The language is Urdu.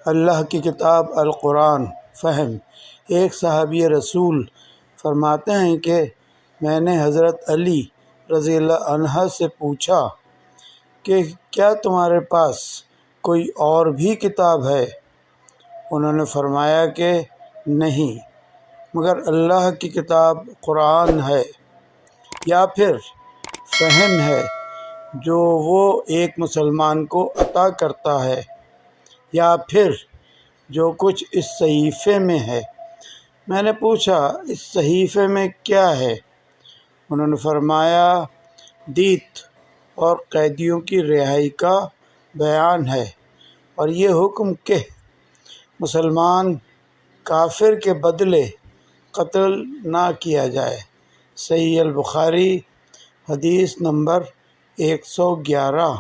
اللہ کی کتاب القرآن فہم۔ ایک صحابی رسول فرماتے ہیں کہ میں نے حضرت علی رضی اللہ عنہ سے پوچھا کہ کیا تمہارے پاس کوئی اور بھی کتاب ہے؟ انہوں نے فرمایا کہ نہیں، مگر اللہ کی کتاب قرآن ہے، یا پھر فہم ہے جو وہ ایک مسلمان کو عطا کرتا ہے، یا پھر جو کچھ اس صحیفے میں ہے۔ میں نے پوچھا اس صحیفے میں کیا ہے؟ انہوں نے فرمایا دیت اور قیدیوں کی رہائی کا بیان ہے، اور یہ حکم کہ مسلمان کافر کے بدلے قتل نہ کیا جائے۔ صحیح البخاری حدیث نمبر 111۔